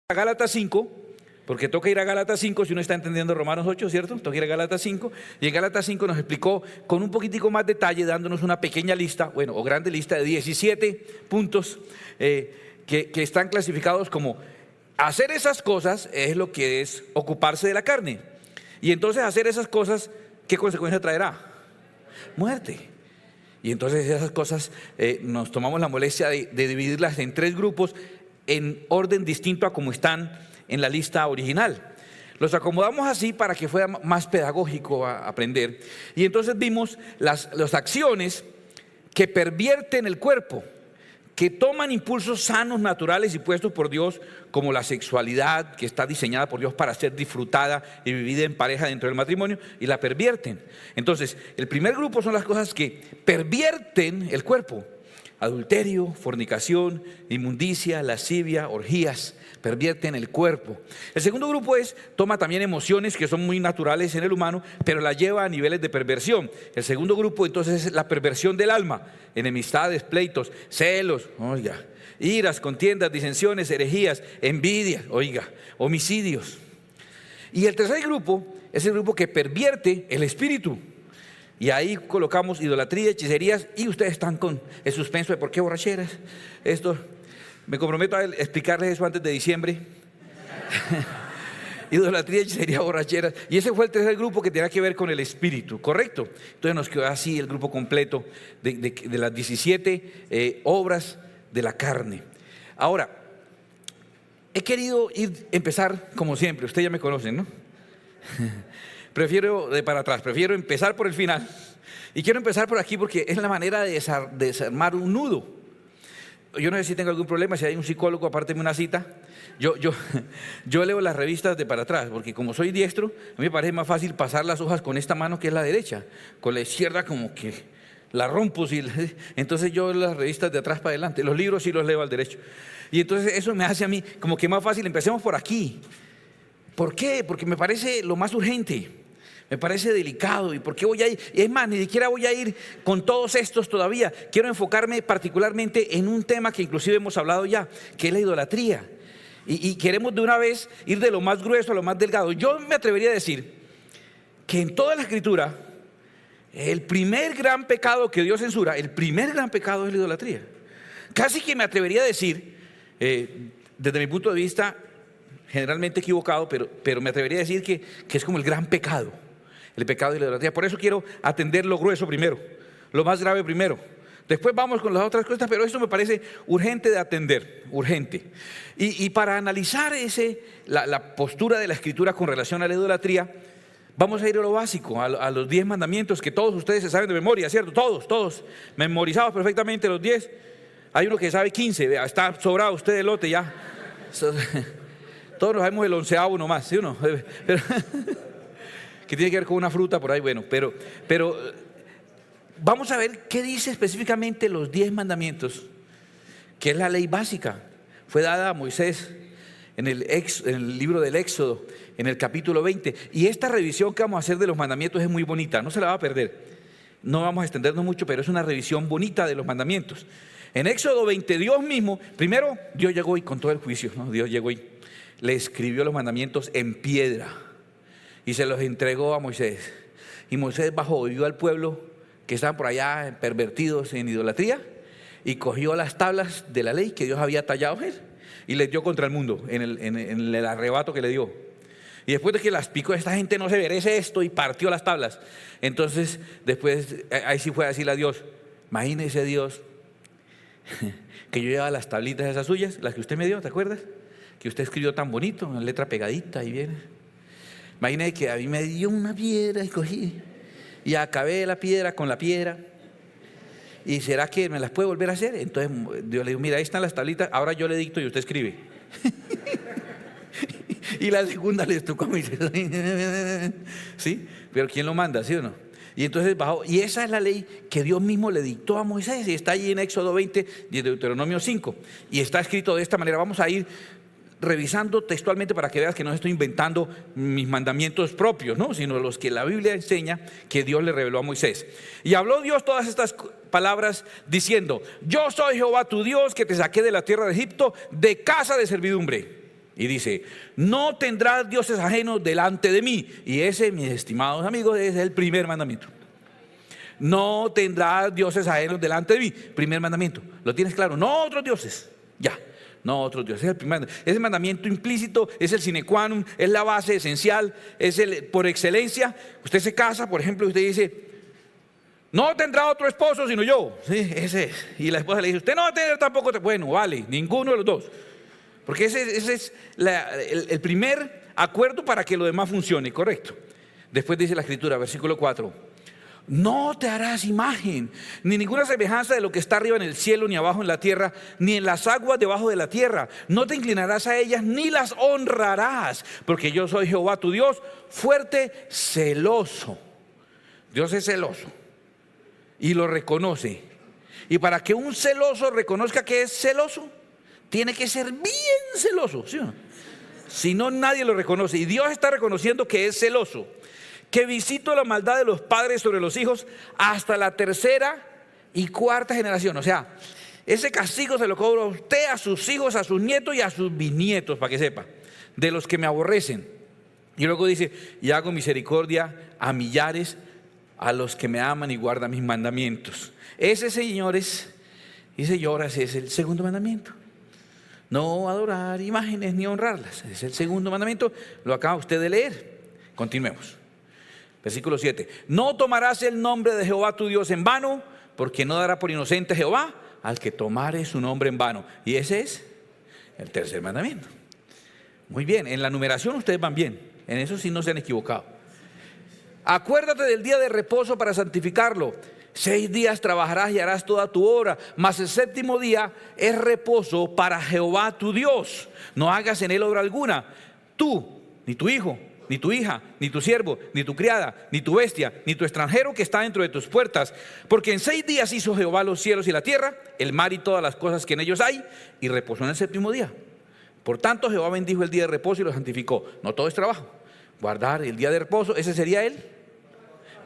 A Gálatas 5, porque toca ir a Gálatas 5 si uno está entendiendo Romanos 8, ¿cierto? Toca ir a Gálatas 5, y en Gálatas 5 nos explicó con un poquitico más detalle, dándonos una pequeña lista, bueno, o grande lista de 17 puntos que están clasificados como hacer esas cosas es lo que es ocuparse de la carne. Y entonces hacer esas cosas, ¿qué consecuencia traerá? Muerte. Y entonces esas cosas nos tomamos la molestia de dividirlas en 3 grupos en orden distinto a como están en la lista original. Los acomodamos así para que fuera más pedagógico a aprender. Y entonces vimos las acciones que pervierten el cuerpo, que toman impulsos sanos, naturales y puestos por Dios, como la sexualidad, que está diseñada por Dios para ser disfrutada y vivida en pareja dentro del matrimonio, y la pervierten. Entonces, el primer grupo son las cosas que pervierten el cuerpo: adulterio, fornicación, inmundicia, lascivia, orgías, pervierten el cuerpo. El segundo grupo toma también emociones que son muy naturales en el humano, pero las lleva a niveles de perversión. El segundo grupo entonces es la perversión del alma: enemistades, pleitos, celos, iras, contiendas, disensiones, herejías, envidia, homicidios. Y el tercer grupo es el grupo que pervierte el espíritu. Y ahí colocamos idolatría, hechicerías, y ustedes están con el suspenso de por qué borracheras. Esto, me comprometo a explicarles eso antes de diciembre. Idolatría, hechicería, borracheras. Y ese fue el tercer grupo que tenía que ver con el espíritu, ¿correcto? Entonces nos quedó así el grupo completo de las 17 obras de la carne. Ahora, he querido empezar como siempre, ustedes ya me conocen, ¿no? Prefiero de para atrás, prefiero empezar por el final. Y quiero empezar por aquí porque es la manera de desarmar un nudo. Yo no sé si tengo algún problema, si hay un psicólogo, apárteme una cita. Yo leo las revistas de para atrás, porque como soy diestro, a mí me parece más fácil pasar las hojas con esta mano que es la derecha. Con la izquierda como que la rompo. Entonces yo leo las revistas de atrás para adelante. Los libros sí los leo al derecho. Y entonces eso me hace a mí como que más fácil. Empecemos por aquí. ¿Por qué? Porque me parece lo más urgente. Me parece delicado. ¿Y por qué voy a ir? Es más, ni siquiera voy a ir con todos estos todavía. Quiero enfocarme particularmente en un tema que inclusive hemos hablado ya, que es la idolatría. Y queremos de una vez ir de lo más grueso a lo más delgado. Yo me atrevería a decir que en toda la Escritura, el primer gran pecado que Dios censura, el primer gran pecado es la idolatría. Casi que me atrevería a decir, desde mi punto de vista, generalmente equivocado, pero me atrevería a decir que es como el gran pecado. El pecado de la idolatría. Por eso quiero atender lo grueso primero, lo más grave primero. Después vamos con las otras cosas, pero esto me parece urgente de atender, urgente. Y para analizar la postura de la Escritura con relación a la idolatría, vamos a ir a lo básico, a los 10 mandamientos que todos ustedes se saben de memoria, ¿cierto? Todos, memorizados perfectamente los 10. Hay uno que sabe 15, vea, está sobrado usted del lote ya. Todos nos sabemos el 11º nomás, ¿sí o no? Pero, que tiene que ver con una fruta por ahí, bueno, pero vamos a ver qué dice específicamente los 10 mandamientos, que es la ley básica. Fue dada a Moisés en el libro del Éxodo, en el capítulo 20. Y esta revisión que vamos a hacer de los mandamientos es muy bonita, no se la va a perder. No vamos a extendernos mucho, pero es una revisión bonita de los mandamientos. En Éxodo 20, Dios mismo, primero Dios llegó y con todo el juicio, ¿no? Dios llegó y le escribió los mandamientos en piedra y se los entregó a Moisés. Y Moisés bajó y vio al pueblo que estaban por allá pervertidos en idolatría y cogió las tablas de la ley que Dios había tallado él y les dio contra el mundo en el arrebato que le dio. Y después de que las picó, esta gente no se merece esto, y partió las tablas. Entonces después ahí sí fue a decirle a Dios: imagínese Dios que yo llevaba las tablitas esas suyas, las que usted me dio, ¿te acuerdas? Que usted escribió tan bonito, en letra pegadita y bien. Imagínese que a mí me dio una piedra y cogí y acabé la piedra con la piedra. ¿Y será que me las puede volver a hacer? Entonces Dios le dijo: mira, ahí están las tablitas, ahora yo le dicto y usted escribe. Y la segunda les tocó a mí. ¿Sí? Pero ¿quién lo manda? ¿Sí o no? Y entonces bajó, y esa es la ley que Dios mismo le dictó a Moisés, y está allí en Éxodo 20 y en Deuteronomio 5, y está escrito de esta manera. Vamos a ir revisando textualmente para que veas que no estoy inventando mis mandamientos propios, ¿no? Sino los que la Biblia enseña que Dios le reveló a Moisés. Y habló Dios todas estas palabras diciendo: yo soy Jehová tu Dios, que te saqué de la tierra de Egipto, de casa de servidumbre. Y dice: no tendrás dioses ajenos delante de mí. Y ese, mis estimados amigos, es el primer mandamiento. No tendrás dioses ajenos delante de mí. Primer mandamiento. ¿Lo tienes claro? No otros dioses. Ya. No otros dioses. Es el primer mandamiento. Ese mandamiento implícito es el sine qua non, es la base esencial, es el por excelencia. Usted se casa, por ejemplo, y usted dice: no tendrá otro esposo sino yo. Sí, ese es. Y la esposa le dice: usted no va a tener tampoco. Bueno, vale, ninguno de los dos. Porque ese es el primer acuerdo para que lo demás funcione, correcto. Después dice la Escritura, versículo 4: no te harás imagen, ni ninguna semejanza de lo que está arriba en el cielo, ni abajo en la tierra, ni en las aguas debajo de la tierra. No te inclinarás a ellas, ni las honrarás, porque yo soy Jehová tu Dios, fuerte, celoso. Dios es celoso y lo reconoce. Y para que un celoso reconozca que es celoso, tiene que ser bien celoso, ¿sí o no? Si no, nadie lo reconoce. Y Dios está reconociendo que es celoso, que visito la maldad de los padres sobre los hijos hasta la tercera y cuarta generación. O sea, ese castigo se lo cobra a usted, a sus hijos, a sus nietos y a sus bisnietos, para que sepa, de los que me aborrecen. Y luego dice: y hago misericordia a millares, a los que me aman y guardan mis mandamientos. Ese, señores y señoras, es el segundo mandamiento. No adorar imágenes ni honrarlas. Es el segundo mandamiento. Lo acaba usted de leer. Continuemos. Versículo 7: no tomarás el nombre de Jehová tu Dios en vano, porque no dará por inocente Jehová al que tomare su nombre en vano. Y ese es el tercer mandamiento. Muy bien, en la numeración ustedes van bien. En eso sí no se han equivocado. Acuérdate del día de reposo para santificarlo. 6 días trabajarás y harás toda tu obra, mas el séptimo día es reposo para Jehová tu Dios. No hagas en él obra alguna, tú, ni tu hijo, ni tu hija, ni tu siervo, ni tu criada, ni tu bestia, ni tu extranjero que está dentro de tus puertas. Porque en 6 días hizo Jehová los cielos y la tierra, el mar y todas las cosas que en ellos hay, y reposó en el séptimo día. Por tanto, Jehová bendijo el día de reposo y lo santificó. No todo es trabajo. Guardar el día de reposo, ese sería el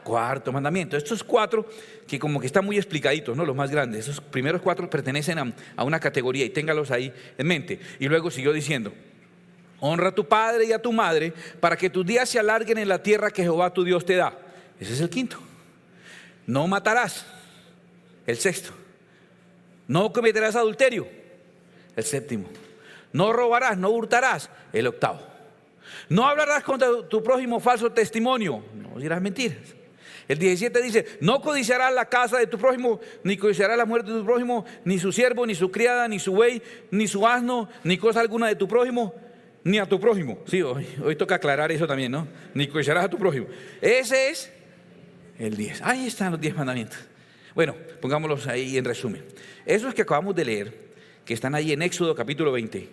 cuarto mandamiento. Estos 4 que como que están muy explicaditos, ¿no? Los más grandes. Esos primeros 4 pertenecen a una categoría, y téngalos ahí en mente. Y luego siguió diciendo: honra a tu padre y a tu madre, para que tus días se alarguen en la tierra que Jehová tu Dios te da. Ese es el quinto. No matarás. El sexto. No cometerás adulterio. El séptimo. No robarás, no hurtarás. El octavo. No hablarás contra tu prójimo falso testimonio. No dirás mentiras. El 17 dice: no codiciarás la casa de tu prójimo, ni codiciarás la muerte de tu prójimo, ni su siervo, ni su criada, ni su buey, ni su asno, ni cosa alguna de tu prójimo, ni a tu prójimo. Sí, hoy toca aclarar eso también, ¿no? Ni codiciarás a tu prójimo. Ese es el 10. Ahí están los 10 mandamientos. Bueno, pongámoslos ahí en resumen. Esos que acabamos de leer, que están ahí en Éxodo capítulo 20,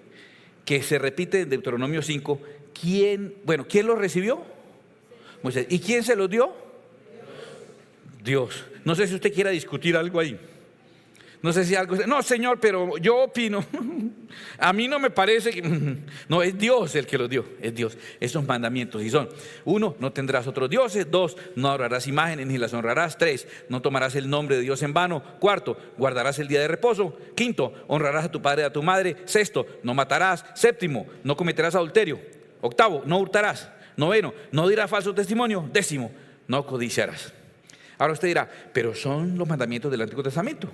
que se repite en Deuteronomio 5, ¿quién los recibió? Moisés. ¿Y quién se los dio? Dios. No sé si usted quiera discutir algo ahí. No sé si algo... No, Señor, pero yo opino. A mí no me parece que... No, es Dios el que los dio. Es Dios. Esos mandamientos. Y son: 1, no tendrás otros dioses. 2, no adorarás imágenes ni las honrarás. 3, no tomarás el nombre de Dios en vano. 4, guardarás el día de reposo. 5, honrarás a tu padre y a tu madre. 6, no matarás. 7, no cometerás adulterio. 8, no hurtarás. 9, no dirás falso testimonio. 10, no codiciarás. Ahora usted dirá: pero son los mandamientos del Antiguo Testamento.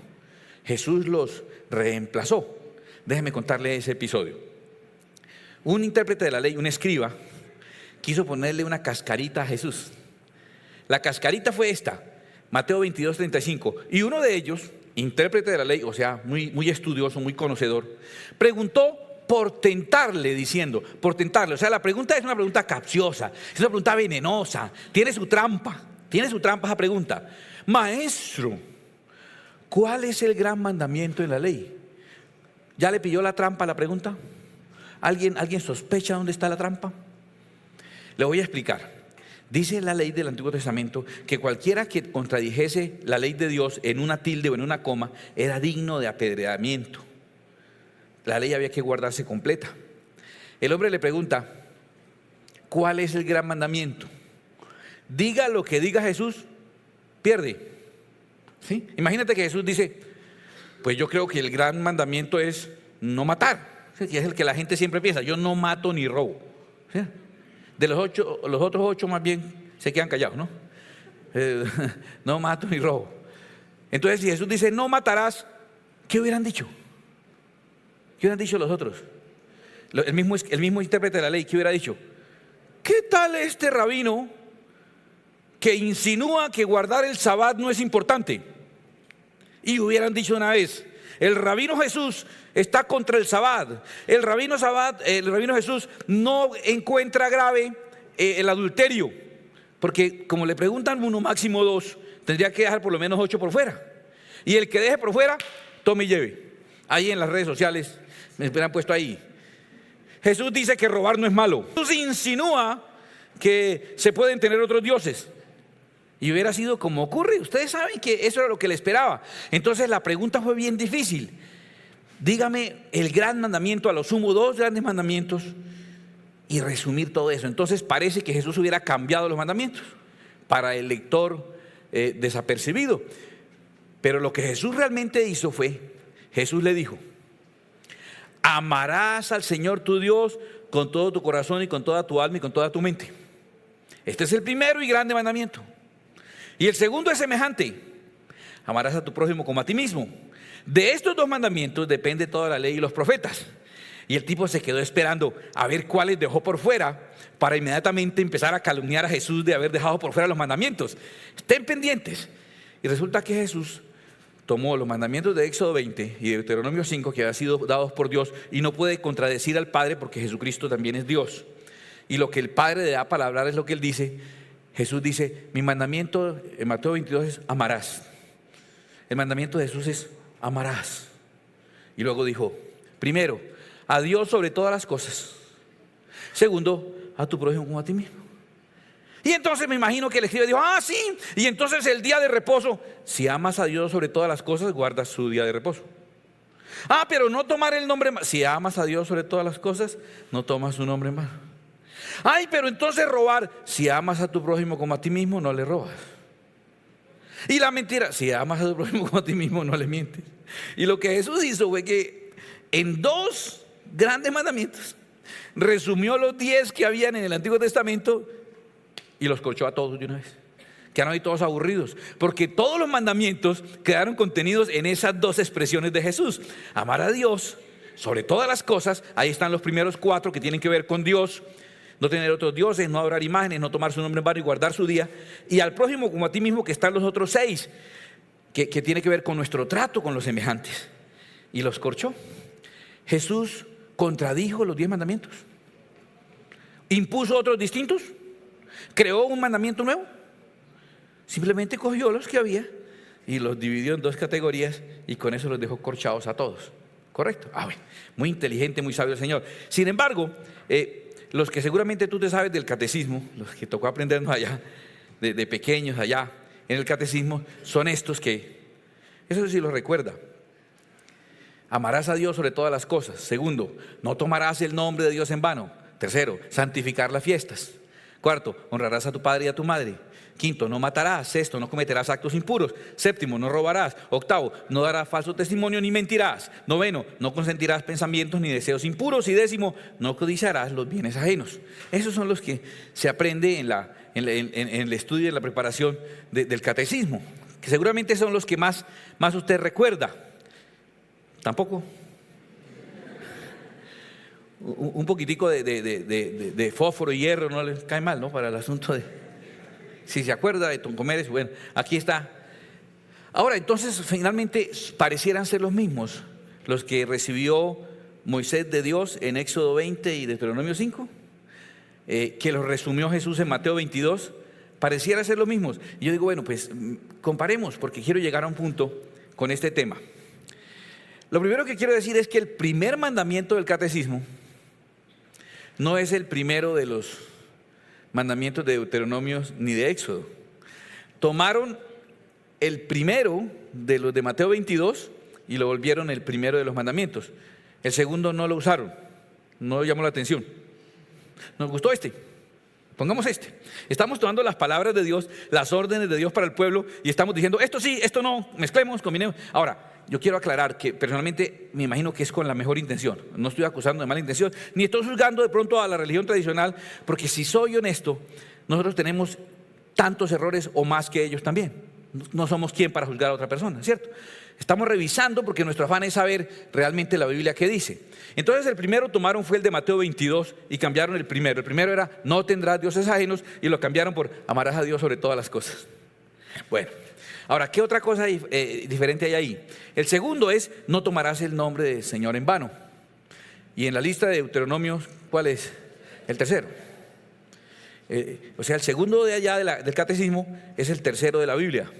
Jesús los reemplazó. Déjeme contarle ese episodio. Un intérprete de la ley, un escriba, quiso ponerle una cascarita a Jesús. La cascarita fue esta: Mateo 22:35. Y uno de ellos, intérprete de la ley, o sea, muy estudioso, muy conocedor, preguntó por tentarle, diciendo, por tentarle. O sea, la pregunta es una pregunta capciosa, es una pregunta venenosa, tiene su trampa esa pregunta. Maestro, ¿cuál es el gran mandamiento en la ley? ¿Ya le pilló la trampa a la pregunta? ¿Alguien sospecha dónde está la trampa? Le voy a explicar. Dice la ley del Antiguo Testamento que cualquiera que contradijese la ley de Dios en una tilde o en una coma era digno de apedreamiento. La ley había que guardarse completa. el hombre le pregunta, ¿cuál es el gran mandamiento? Diga lo que diga Jesús, pierde. ¿Sí? Imagínate que Jesús dice, pues yo creo que el gran mandamiento es no matar, ¿sí? Que es el que la gente siempre piensa, yo no mato ni robo. ¿Sí? De los otros 8 más bien se quedan callados, ¿no? No mato ni robo. Entonces, si Jesús dice no matarás, ¿qué hubieran dicho? ¿Qué hubieran dicho los otros? El mismo intérprete de la ley, ¿qué hubiera dicho? ¿Qué tal este rabino que insinúa que guardar el sabbat no es importante? Y hubieran dicho una vez, el rabino Jesús está contra el sabbat. El rabino Jesús no encuentra grave el adulterio, porque como le preguntan uno máximo 2, tendría que dejar por lo menos 8 por fuera. Y el que deje por fuera, tome y lleve. Ahí en las redes sociales me han puesto ahí. Jesús dice que robar no es malo. Jesús insinúa que se pueden tener otros dioses. Y hubiera sido como ocurre. Ustedes saben que eso era lo que le esperaba. Entonces la pregunta fue bien difícil. Dígame el gran mandamiento, a lo sumo 2 grandes mandamientos, y resumir todo eso. Entonces parece que Jesús hubiera cambiado los mandamientos para el lector desapercibido. Pero lo que Jesús realmente hizo fue, Jesús le dijo, amarás al Señor tu Dios con todo tu corazón y con toda tu alma y con toda tu mente. Este es el primero y grande mandamiento. Y el segundo es semejante, amarás a tu prójimo como a ti mismo. De estos 2 mandamientos depende toda la ley y los profetas. Y el tipo se quedó esperando a ver cuáles dejó por fuera para inmediatamente empezar a calumniar a Jesús de haber dejado por fuera los mandamientos. Estén pendientes. Y resulta que Jesús tomó los mandamientos de Éxodo 20 y de Deuteronomio 5 que habían sido dados por Dios y no puede contradecir al Padre porque Jesucristo también es Dios. Y lo que el Padre le da para hablar es lo que Él dice. Jesús dice, mi mandamiento en Mateo 22 es amarás. El mandamiento de Jesús es amarás. Y luego dijo, primero, a Dios sobre todas las cosas. Segundo, a tu prójimo como a ti mismo. Y entonces me imagino que el escriba dijo, sí. Y entonces el día de reposo, si amas a Dios sobre todas las cosas, guardas su día de reposo. Pero no tomar el nombre mal. Si amas a Dios sobre todas las cosas, no tomas su nombre mal. Pero entonces robar, si amas a tu prójimo como a ti mismo, no le robas. Y la mentira, si amas a tu prójimo como a ti mismo, no le mientes. Y lo que Jesús hizo fue que en 2 grandes mandamientos resumió los 10 que habían en el Antiguo Testamento y los corchó a todos de una vez. Quedaron ahí todos aburridos, porque todos los mandamientos quedaron contenidos en esas 2 expresiones de Jesús. Amar a Dios sobre todas las cosas, ahí están los primeros 4 que tienen que ver con Dios. No tener otros dioses, no adorar imágenes, no tomar su nombre en vano y guardar su día. Y al prójimo como a ti mismo, que están los otros 6, que tiene que ver con nuestro trato con los semejantes. Y los corchó. Jesús contradijo los 10 mandamientos. Impuso otros distintos. Creó un mandamiento nuevo. Simplemente cogió los que había y los dividió en 2 categorías y con eso los dejó corchados a todos. ¿Correcto? Bueno, muy inteligente, muy sabio el Señor. Sin embargo, los que seguramente tú te sabes del catecismo, los que tocó aprendernos allá, de pequeños allá en el catecismo, son estos que, eso sí lo recuerda. Amarás a Dios sobre todas las cosas. Segundo, no tomarás el nombre de Dios en vano. Tercero, santificar las fiestas. Cuarto, honrarás a tu padre y a tu madre. Quinto, no matarás. Sexto, no cometerás actos impuros. Séptimo, no robarás. Octavo, no darás falso testimonio ni mentirás. Noveno, no consentirás pensamientos ni deseos impuros. Y décimo, no codiciarás los bienes ajenos. Esos son los que se aprende en el estudio y en la preparación del catecismo, que seguramente son los que más usted recuerda. ¿Tampoco? Un poquitico de fósforo y hierro no le cae mal, ¿no? Para el asunto de... Si se acuerda de Toncomeres, bueno, aquí está. Ahora, entonces, finalmente parecieran ser los mismos, los que recibió Moisés de Dios en Éxodo 20 y Deuteronomio 5, que los resumió Jesús en Mateo 22, pareciera ser los mismos. Y yo digo, bueno, pues comparemos, porque quiero llegar a un punto con este tema. Lo primero que quiero decir es que el primer mandamiento del catecismo no es el primero de los mandamientos de Deuteronomio ni de Éxodo. Tomaron el primero de los de Mateo 22 y lo volvieron el primero de los mandamientos. El segundo no lo usaron, no llamó la atención. Nos gustó este. Pongamos este. Estamos tomando las palabras de Dios, las órdenes de Dios para el pueblo y estamos diciendo esto sí, esto no, mezclemos, combinemos. Ahora, yo quiero aclarar que personalmente me imagino que es con la mejor intención. No estoy acusando de mala intención, ni estoy juzgando de pronto a la religión tradicional, porque si soy honesto, nosotros tenemos tantos errores o más que ellos también. No somos quien para juzgar a otra persona, ¿cierto? Estamos revisando porque nuestro afán es saber realmente la Biblia qué dice. Entonces el primero tomaron fue el de Mateo 22 y cambiaron el primero. El primero era no tendrás dioses ajenos y lo cambiaron por amarás a Dios sobre todas las cosas. Bueno, ahora, ¿qué otra cosa diferente hay ahí? El segundo es no tomarás el nombre del Señor en vano. Y en la lista de Deuteronomios, ¿cuál es? El tercero. O sea, el segundo de allá del catecismo es el tercero de la Biblia.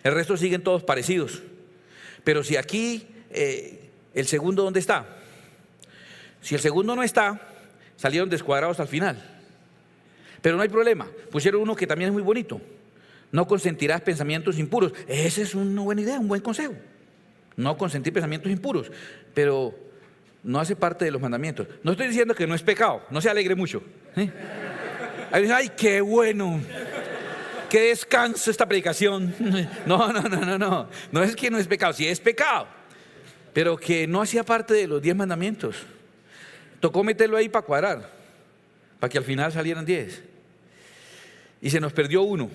El resto siguen todos parecidos. Pero si aquí, el segundo, ¿dónde está? Si el segundo no está, salieron descuadrados al final. Pero no hay problema, pusieron uno que también es muy bonito. No consentirás pensamientos impuros. Esa es una buena idea, un buen consejo. No consentir pensamientos impuros, pero no hace parte de los mandamientos. No estoy diciendo que no es pecado, no se alegre mucho. Ay, qué bueno. Qué descanso esta predicación. No es que no es pecado, sí es pecado, pero que no hacía parte de los 10 mandamientos. Tocó meterlo ahí para cuadrar, para que al final salieran 10. Y se nos perdió uno.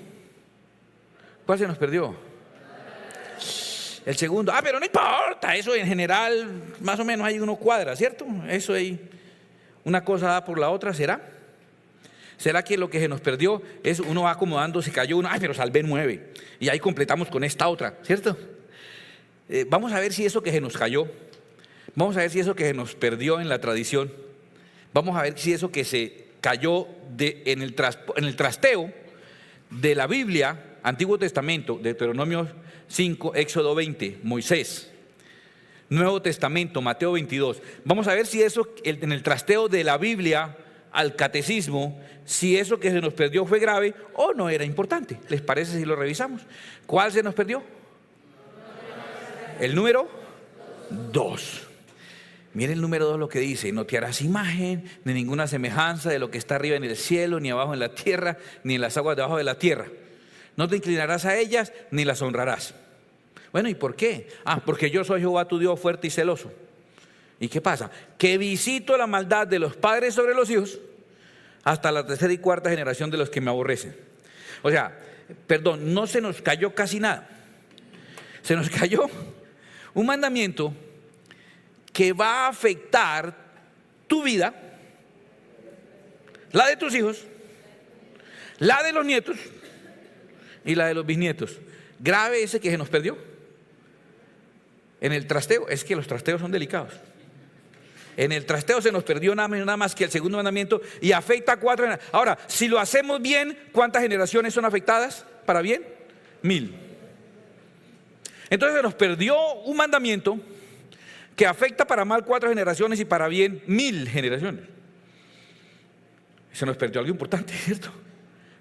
¿Cuál se nos perdió? El segundo. Pero no importa, eso en general más o menos hay uno cuadra, ¿cierto? Eso ahí, una cosa da por la otra, ¿será? ¿Será que lo que se nos perdió es uno va acomodando, se cayó uno, pero salvé 9 y ahí completamos con esta otra, ¿cierto? Vamos a ver si eso que se nos cayó, vamos a ver si eso que se nos perdió en la tradición, vamos a ver si eso que se cayó en el trasteo de la Biblia, Antiguo Testamento, Deuteronomio 5, Éxodo 20, Moisés, Nuevo Testamento, Mateo 22, vamos a ver si eso en el trasteo de la Biblia al catecismo, si eso que se nos perdió fue grave o no era importante. ¿Les parece si lo revisamos? ¿Cuál se nos perdió? El número 2. Miren el número 2 lo que dice: no te harás imagen ni ninguna semejanza de lo que está arriba en el cielo, ni abajo en la tierra, ni en las aguas debajo de la tierra. No te inclinarás a ellas ni las honrarás. Bueno, ¿y por qué? Porque yo soy Jehová tu Dios fuerte y celoso. ¿Y qué pasa? Que visito la maldad de los padres sobre los hijos hasta la tercera y cuarta generación de los que me aborrecen. O sea, perdón, no se nos cayó casi nada. Se nos cayó un mandamiento que va a afectar tu vida, la de tus hijos, la de los nietos y la de los bisnietos. Grave ese que se nos perdió en el trasteo. Es que los trasteos son delicados. En el trasteo se nos perdió nada más que el segundo mandamiento y afecta a 4 generaciones. Ahora, si lo hacemos bien, ¿cuántas generaciones son afectadas para bien? 1000. Entonces se nos perdió un mandamiento que afecta para mal 4 generaciones y para bien 1000 generaciones. Se nos perdió algo importante, ¿cierto?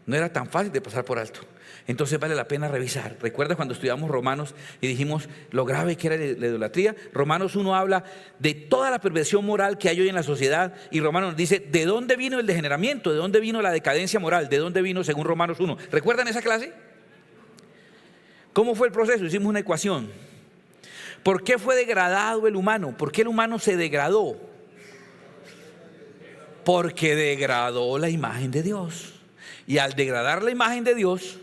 No era tan fácil de pasar por alto. Entonces vale la pena revisar. ¿Recuerda cuando estudiamos Romanos y dijimos lo grave que era la idolatría? Romanos 1 habla de toda la perversión moral que hay hoy en la sociedad y Romanos nos dice de dónde vino el degeneramiento, de dónde vino la decadencia moral, de dónde vino según Romanos 1. ¿Recuerdan esa clase? ¿Cómo fue el proceso? Hicimos una ecuación. ¿Por qué fue degradado el humano? ¿Por qué el humano se degradó? Porque degradó la imagen de Dios. Y al degradar la imagen de Dios,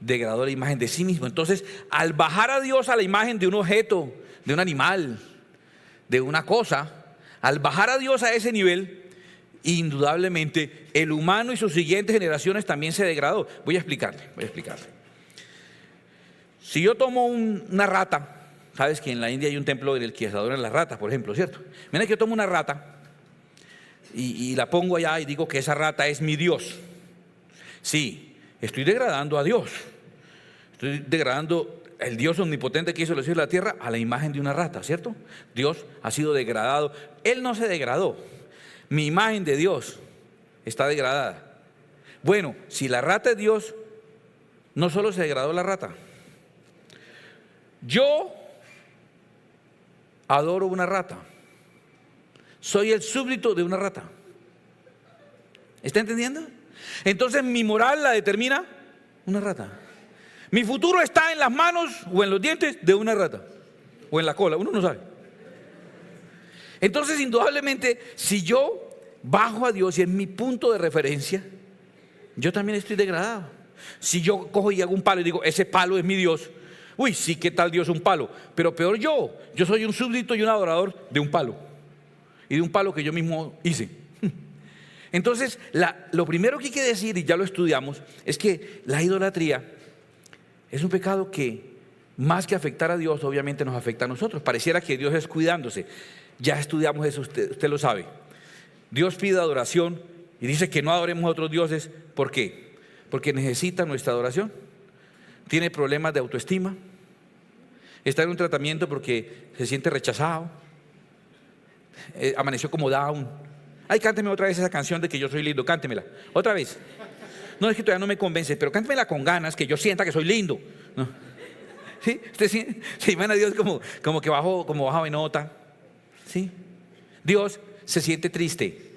degradó la imagen de sí mismo. Entonces, al bajar a Dios a la imagen de un objeto, de un animal, de una cosa, al bajar a Dios a ese nivel, indudablemente el humano y sus siguientes generaciones también se degradó. Voy a explicarle. Si yo tomo una rata, sabes que en la India hay un templo en el que se adoran las ratas, por ejemplo, ¿cierto? Mira que yo tomo una rata y la pongo allá y digo que esa rata es mi Dios. Sí, estoy degradando a Dios. Estoy degradando el Dios omnipotente que hizo los cielos y la tierra a la imagen de una rata, ¿cierto? Dios ha sido degradado. Él no se degradó. Mi imagen de Dios está degradada. Bueno, si la rata es Dios, no solo se degradó la rata. Yo adoro una rata. soy el súbdito de una rata. ¿Está entendiendo? Entonces mi moral la determina una rata. Mi futuro está en las manos o en los dientes de una rata. O en la cola, uno no sabe. Entonces, indudablemente, si yo bajo a Dios y es mi punto de referencia, yo también estoy degradado. Si yo cojo y hago un palo y digo, ese palo es mi Dios, uy, sí, ¿qué tal Dios un palo? Pero peor yo soy un súbdito y un adorador de un palo. Y de un palo que yo mismo hice. Entonces, lo primero que hay que decir, y ya lo estudiamos, es que la idolatría es un pecado que, más que afectar a Dios, obviamente nos afecta a nosotros. Pareciera que Dios es cuidándose. Ya estudiamos eso, usted lo sabe. Dios pide adoración y dice que no adoremos a otros dioses. ¿Por qué? Porque necesita nuestra adoración. Tiene problemas de autoestima. Está en un tratamiento porque se siente rechazado. Amaneció como down. Ay, cánteme otra vez esa canción de que yo soy lindo, cántemela. Otra vez. No, es que todavía no me convence, pero cántemela con ganas, que yo sienta que soy lindo. ¿No? ¿Sí? ¿Usted se imagina a Dios como que bajado de nota? ¿Sí? Dios se siente triste.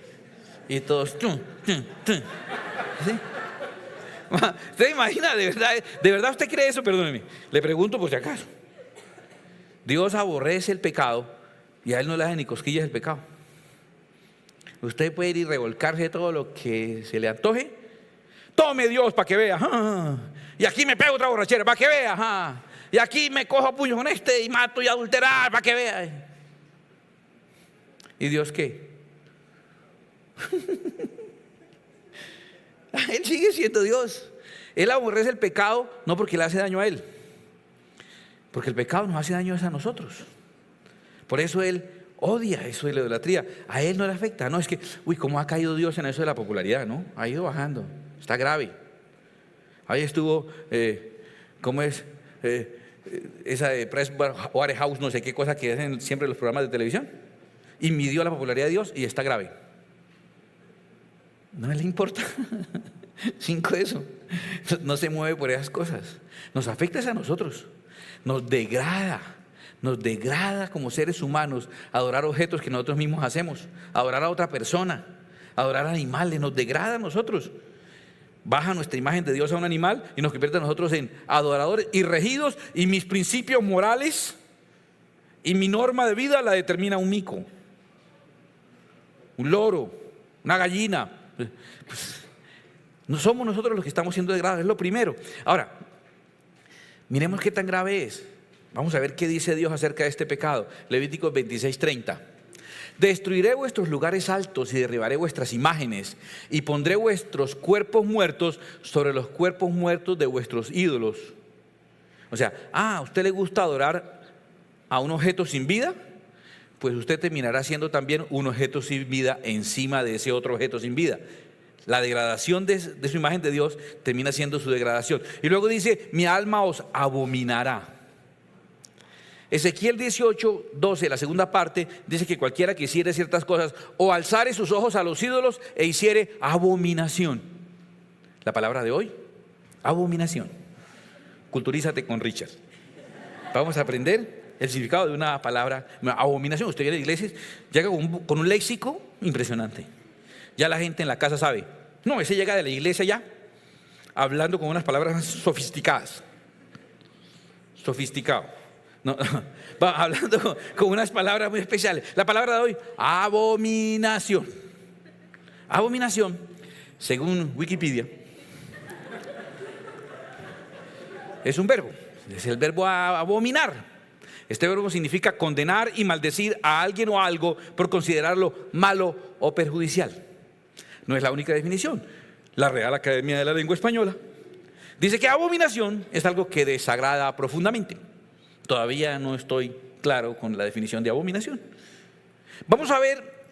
Y todos... ¿Sí? ¿Usted imagina? ¿De verdad usted cree eso? Perdóneme. Le pregunto por si acaso. Dios aborrece el pecado y a Él no le hace ni cosquillas el pecado. Usted puede ir y revolcarse de todo lo que se le antoje. Tome Dios para que vea. Y aquí me pego otra borrachera para que vea. Y aquí me cojo a puños con este y mato y adulterar para que vea. ¿Y Dios qué? Él sigue siendo Dios. Él aborrece el pecado no porque le hace daño a Él, porque el pecado nos hace daño a nosotros. Por eso Él odia eso de la idolatría. A Él no le afecta. No es que, cómo ha caído Dios en eso de la popularidad. No, ha ido bajando. Está grave. Ahí estuvo, ¿cómo es? Esa de Press Waterhouse, no sé qué cosa que hacen siempre los programas de televisión. Y midió la popularidad de Dios y está grave. No le importa. 5 de eso. No se mueve por esas cosas. Nos afecta a nosotros. Nos degrada como seres humanos adorar objetos que nosotros mismos hacemos, adorar a otra persona, adorar a animales, nos degrada a nosotros. Baja nuestra imagen de Dios a un animal y nos convierte a nosotros en adoradores y regidos, y mis principios morales y mi norma de vida la determina un mico, un loro, una gallina. Pues, no somos nosotros los que estamos siendo degradados, es lo primero. Ahora, miremos qué tan grave es. Vamos a ver qué dice Dios acerca de este pecado. Levíticos 26:30. Destruiré vuestros lugares altos y derribaré vuestras imágenes y pondré vuestros cuerpos muertos sobre los cuerpos muertos de vuestros ídolos. O sea, ¿a usted le gusta adorar a un objeto sin vida? Pues usted terminará siendo también un objeto sin vida encima de ese otro objeto sin vida. La degradación de su imagen de Dios termina siendo su degradación. Y luego dice, mi alma os abominará. Ezequiel 18:12, la segunda parte, dice que cualquiera que hiciere ciertas cosas o alzare sus ojos a los ídolos e hiciere abominación. La palabra de hoy, abominación. Culturízate con Richard. Vamos a aprender el significado de una palabra, abominación. Usted viene a iglesias, llega con un léxico impresionante. Ya la gente en la casa sabe. No, ese llega de la iglesia ya, hablando con unas palabras sofisticadas. Sofisticado. No, va hablando con unas palabras muy especiales. La palabra de hoy, abominación. Abominación, según Wikipedia, es un verbo. Es el verbo abominar. Este verbo significa condenar y maldecir a alguien o algo por considerarlo malo o perjudicial. No es la única definición. La Real Academia de la Lengua Española dice que abominación es algo que desagrada profundamente. Todavía no estoy claro con la definición de abominación. Vamos a ver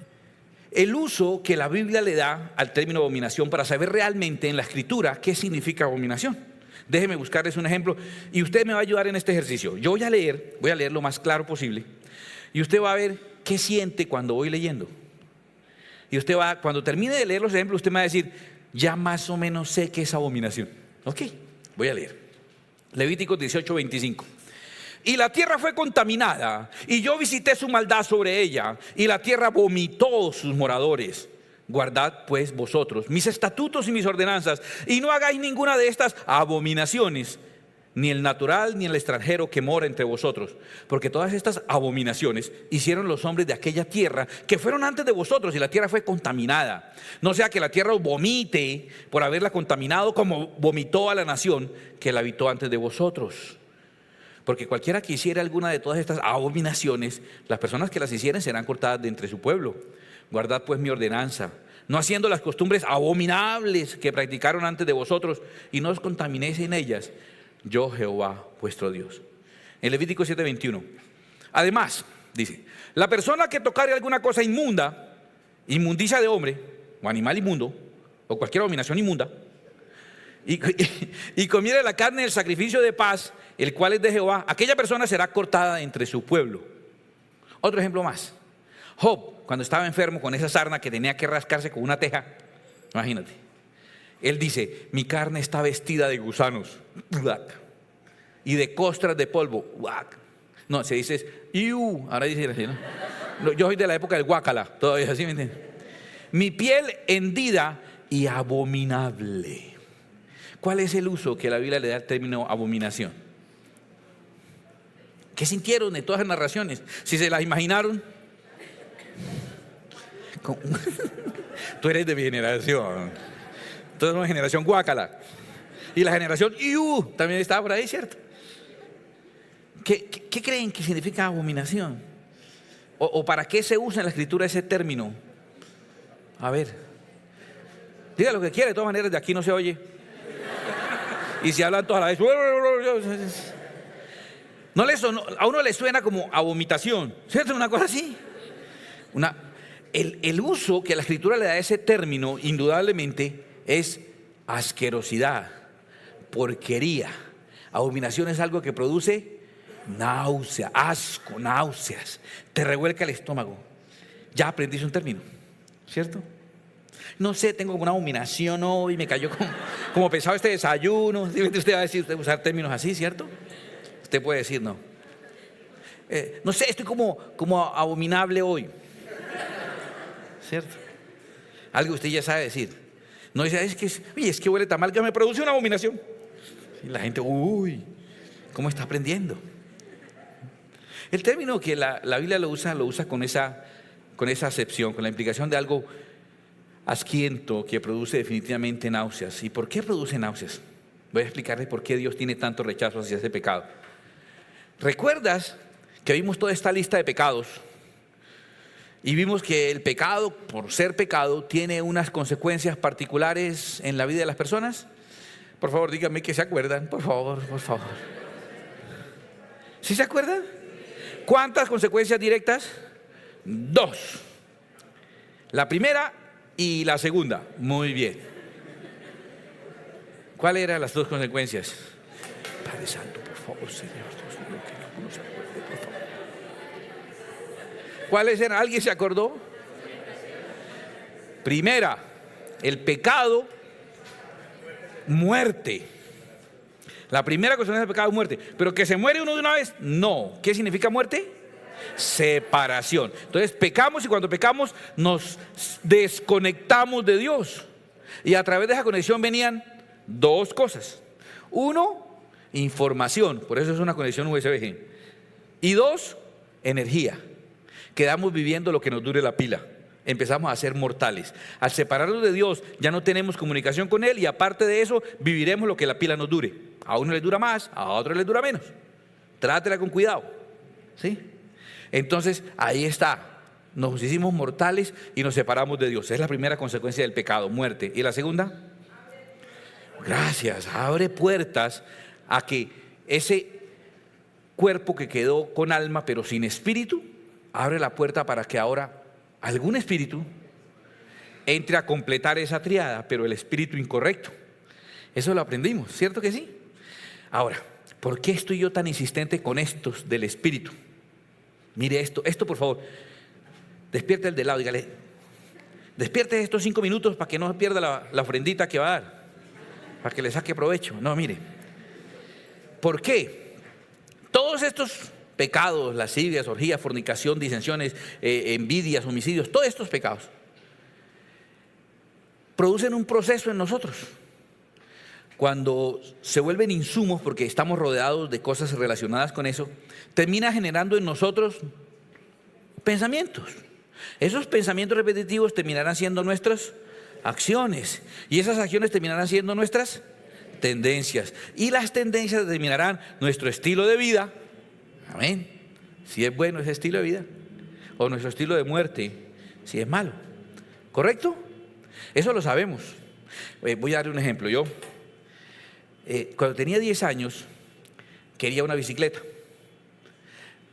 el uso que la Biblia le da al término abominación para saber realmente en la Escritura qué significa abominación. Déjeme buscarles un ejemplo y usted me va a ayudar en este ejercicio. Yo voy a leer lo más claro posible y usted va a ver qué siente cuando voy leyendo. Y usted va, cuando termine de leer los ejemplos, usted me va a decir, ya más o menos sé qué es abominación. Ok, voy a leer. Levíticos 18:25. Y la tierra fue contaminada, y yo visité su maldad sobre ella, y la tierra vomitó sus moradores. Guardad pues vosotros mis estatutos y mis ordenanzas, y no hagáis ninguna de estas abominaciones, ni el natural ni el extranjero que mora entre vosotros, porque todas estas abominaciones hicieron los hombres de aquella tierra que fueron antes de vosotros, y la tierra fue contaminada. No sea que la tierra os vomite por haberla contaminado, como vomitó a la nación que la habitó antes de vosotros. Porque cualquiera que hiciera alguna de todas estas abominaciones, las personas que las hicieren serán cortadas de entre su pueblo. Guardad pues mi ordenanza, no haciendo las costumbres abominables que practicaron antes de vosotros, y no os contaminéis en ellas, yo Jehová vuestro Dios. En Levítico 7:21. Además, dice, la persona que tocare alguna cosa inmunda, inmundicia de hombre o animal inmundo, o cualquier abominación inmunda, y comiere la carne del sacrificio de paz, el cual es de Jehová, aquella persona será cortada entre su pueblo. Otro ejemplo más. Job, cuando estaba enfermo con esa sarna que tenía que rascarse con una teja, imagínate, él dice, mi carne está vestida de gusanos y de costras de polvo. No, se dice iu, ahora dice así, ¿no? Yo soy de la época del guácala, todavía, ¿sí me entienden? Mi piel hendida y abominable. ¿Cuál es el uso que la Biblia le da al término abominación? ¿Qué sintieron de todas las narraciones? Si se las imaginaron. Tú eres de mi generación. Tú eres una generación guácala. Y la generación iu también estaba por ahí, ¿cierto? ¿Qué creen que significa abominación? ¿O para qué se usa en la escritura ese término? A ver, diga lo que quiera, de todas maneras de aquí no se oye. Y si hablan todas a la vez, no a uno le suena como a vomitación, ¿cierto? Una cosa así. El uso que la escritura le da a ese término, indudablemente, es asquerosidad, porquería. Abominación es algo que produce náusea, asco, náuseas, te revuelca el estómago. Ya aprendiste un término, ¿cierto? No sé, tengo una abominación hoy, me cayó como pesado este desayuno. Usted va a decir, usted va a usar términos así, ¿cierto? Usted puede decir no. No sé, estoy como abominable hoy, ¿cierto? Algo usted ya sabe decir. No dice, es que huele tan mal que me produce una abominación. Y la gente, uy, ¿cómo está aprendiendo? El término que la Biblia lo usa con esa acepción, con la implicación de algo asquiento que produce definitivamente náuseas. ¿Y por qué produce náuseas? Voy a explicarles por qué Dios tiene tanto rechazo hacia ese pecado. ¿Recuerdas que vimos toda esta lista de pecados? Y vimos que el pecado, por ser pecado, tiene unas consecuencias particulares en la vida de las personas. Por favor, díganme que se acuerdan, por favor. ¿Sí se acuerdan? ¿Cuántas consecuencias directas? 2. La primera y la segunda. Muy bien. ¿Cuáles eran las 2 consecuencias? Padre Santo, por favor, Señor, Dios mío, que no se acuerde, por favor. ¿Cuáles eran? ¿Alguien se acordó? Primera, el pecado, muerte. La primera consecuencia del pecado es muerte. Pero que se muere uno de una vez, no. ¿Qué significa muerte? Separación. Entonces pecamos, y cuando pecamos nos desconectamos de Dios. Y a través de esa conexión venían 2 cosas. 1, información. Por eso es una conexión USB-C. Y 2, energía. Quedamos viviendo lo que nos dure la pila. Empezamos a ser mortales. Al separarnos de Dios ya no tenemos comunicación con Él, y aparte de eso viviremos lo que la pila nos dure. A uno les dura más, a otro les dura menos. Trátela con cuidado, ¿sí? Entonces ahí está, nos hicimos mortales y nos separamos de Dios. Es la primera consecuencia del pecado, muerte. ¿Y la segunda? Gracias, abre puertas a que ese cuerpo que quedó con alma pero sin espíritu, abre la puerta para que ahora algún espíritu entre a completar esa triada, pero el espíritu incorrecto. Eso lo aprendimos, ¿cierto que sí? Ahora, ¿por qué estoy yo tan insistente con estos del espíritu? Mire esto por favor. Despierte el de lado, dígale, despierte estos 5 minutos para que no pierda la ofrendita que va a dar, para que le saque provecho. No, mire, ¿por qué? Todos estos pecados, lascivias, orgías, fornicación, disensiones, envidias, homicidios, todos estos pecados producen un proceso en nosotros. Cuando se vuelven insumos, porque estamos rodeados de cosas relacionadas con eso, termina generando en nosotros pensamientos. Esos pensamientos repetitivos terminarán siendo nuestras acciones, y esas acciones terminarán siendo nuestras tendencias, y las tendencias determinarán nuestro estilo de vida. Amén. Si es bueno ese estilo de vida, o nuestro estilo de muerte, si es malo. ¿Correcto? Eso lo sabemos. Voy a dar un ejemplo. Yo, cuando tenía 10 años, quería una bicicleta,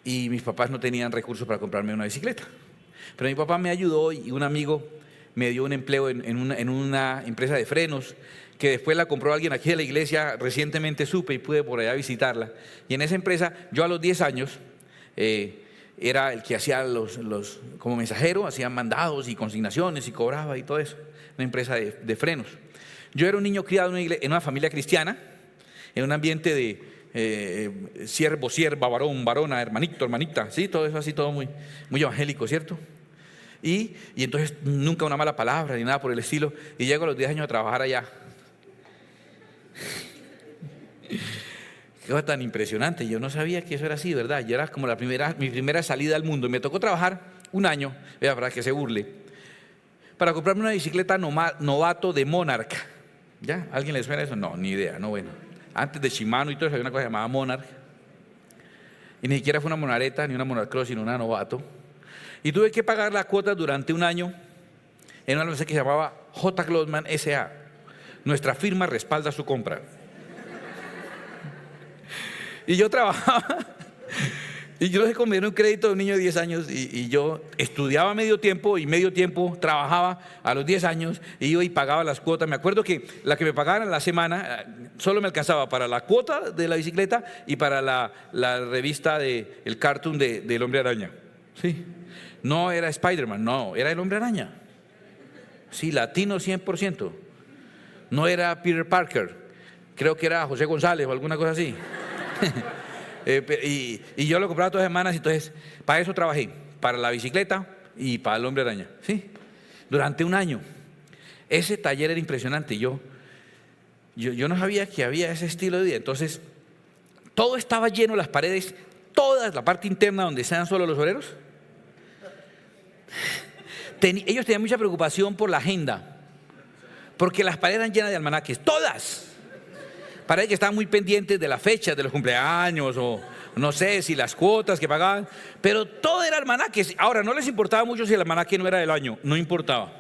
y mis papás no tenían recursos para comprarme una bicicleta. Pero mi papá me ayudó, y un amigo me dio un empleo en una empresa de frenos, que después la compró alguien aquí de la iglesia. Recientemente supe y pude por allá visitarla. Y en esa empresa, yo a los 10 años, era el que hacía como mensajero, hacía mandados y consignaciones y cobraba y todo eso. Una empresa de frenos. Yo era un niño criado en una familia cristiana, en un ambiente de siervo, sierva, varón, varona, hermanito, hermanita, ¿sí? Todo eso así, todo muy, muy evangélico, ¿cierto? Y entonces nunca una mala palabra ni nada por el estilo. Y llego a los 10 años a trabajar allá. Qué cosa tan impresionante. Yo no sabía que eso era así, ¿verdad? Yo era como mi primera salida al mundo. Me tocó trabajar un año, para que se burle, para comprarme una bicicleta novato de Monarch. ¿Ya? ¿Alguien le suena eso? No, ni idea, no, bueno. Antes de Shimano y todo eso había una cosa llamada Monarch. Y ni siquiera fue una Monareta, ni una Monarch Cross, sino una novato. Y tuve que pagar la cuota durante un año en una empresa que se llamaba J. Clothman S.A. Nuestra firma respalda su compra. Y yo trabajaba, y yo les convenía un crédito de un niño de 10 años, y yo estudiaba medio tiempo, y medio tiempo trabajaba a los 10 años, y iba y pagaba las cuotas. Me acuerdo que la que me pagaban a la semana solo me alcanzaba para la cuota de la bicicleta y para la revista, el cartoon del Hombre Araña. Sí. No era Spider-Man, no, era el Hombre Araña. Sí, latino 100%. No era Peter Parker, creo que era José González o alguna cosa así. Y yo lo compraba todas las semanas. Entonces, para eso trabajé, para la bicicleta y para el Hombre Araña, ¿sí? Durante un año. Ese taller era impresionante. Yo no sabía que había ese estilo de vida. Entonces, todo estaba lleno, las paredes, toda la parte interna donde estaban solo los obreros. Ellos tenían mucha preocupación por la agenda, porque las paredes eran llenas de almanaques, todas. Parece que estaban muy pendientes de las fechas de los cumpleaños, o no sé si las cuotas que pagaban, pero todo era almanaques. Ahora, no les importaba mucho si el almanaque no era del año, no importaba.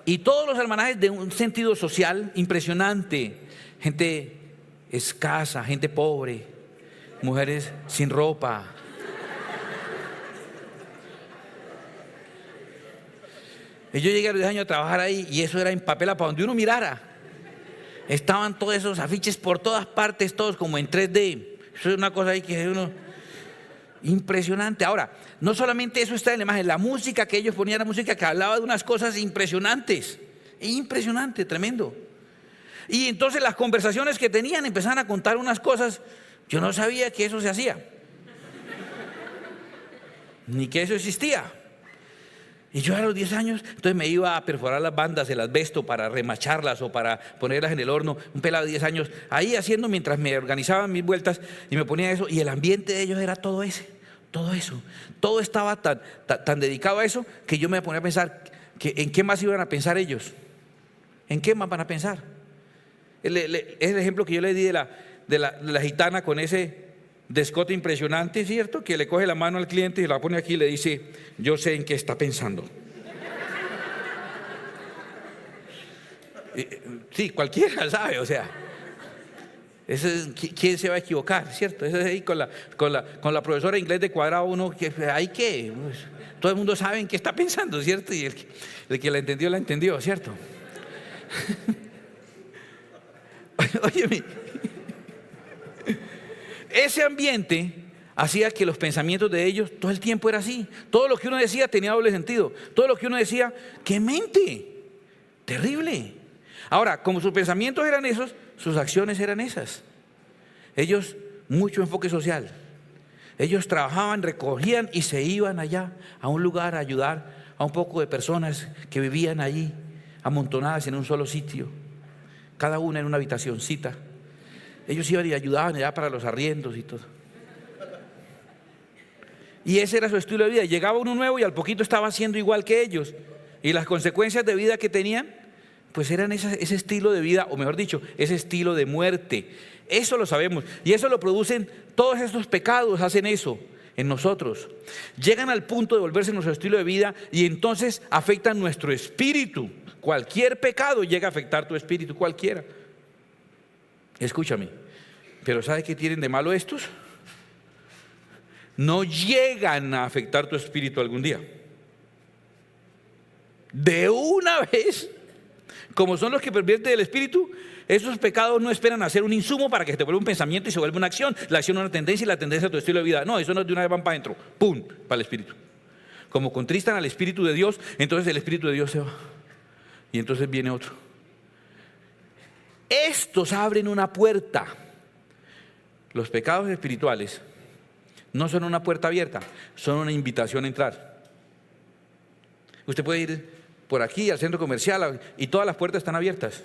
Y todos los almanaques de un sentido social impresionante. Gente escasa, gente pobre, mujeres sin ropa. Y yo llegué a los 10 años a trabajar ahí, y eso era en papel para donde uno mirara. Estaban todos esos afiches por todas partes, todos como en 3D. Eso es una cosa ahí que es uno impresionante. Ahora, no solamente eso está en la imagen, la música que ellos ponían, la música que hablaba de unas cosas impresionantes. Impresionante, tremendo. Y entonces las conversaciones que tenían empezaban a contar unas cosas. Yo no sabía que eso se hacía, ni que eso existía. Y yo a los 10 años, entonces me iba a perforar las bandas del asbesto para remacharlas o para ponerlas en el horno. Un pelado de 10 años, ahí haciendo mientras me organizaban mis vueltas, y me ponía eso. Y el ambiente de ellos era todo eso. Todo estaba tan dedicado a eso, que yo me ponía a pensar que en qué más iban a pensar ellos. ¿En qué más van a pensar? Es el ejemplo que yo le di de la gitana con ese descote impresionante, ¿cierto? Que le coge la mano al cliente y la pone aquí y le dice: yo sé en qué está pensando. Sí, cualquiera sabe, o sea, ¿quién se va a equivocar, cierto? Eso es ahí con la profesora de inglés de cuadrado uno, que hay que, pues, todo el mundo sabe en qué está pensando, ¿cierto? Y el que la entendió, ¿cierto? Óyeme, ese ambiente hacía que los pensamientos de ellos todo el tiempo era así. Todo lo que uno decía tenía doble sentido. Todo lo que uno decía, ¡qué mente! Terrible. Ahora, como sus pensamientos eran esos, sus acciones eran esas. Ellos, mucho enfoque social. Ellos trabajaban, recogían y se iban allá a un lugar a ayudar a un poco de personas que vivían allí, amontonadas en un solo sitio, cada una en una habitacioncita. Ellos iban y ayudaban allá para los arriendos y todo. Y ese era su estilo de vida. Llegaba uno nuevo y al poquito estaba haciendo igual que ellos. Y las consecuencias de vida que tenían, pues eran ese estilo de vida, o mejor dicho, ese estilo de muerte. Eso lo sabemos. Y eso lo producen todos estos pecados, hacen eso en nosotros. Llegan al punto de volverse nuestro estilo de vida y entonces afectan nuestro espíritu. Cualquier pecado llega a afectar tu espíritu, cualquiera. Escúchame, pero ¿sabe qué tienen de malo estos? No llegan a afectar tu espíritu algún día. De una vez, como son los que pervierten el espíritu, esos pecados no esperan a ser un insumo para que te vuelva un pensamiento y se vuelva una acción, la acción una tendencia y la tendencia a tu estilo de vida. No, eso no, de una vez van para adentro, ¡pum!, para el espíritu. Como contristan al espíritu de Dios, entonces el espíritu de Dios se va y entonces viene otro. Estos abren una puerta. Los pecados espirituales no son una puerta abierta, son una invitación a entrar. Usted puede ir por aquí al centro comercial y todas las puertas están abiertas.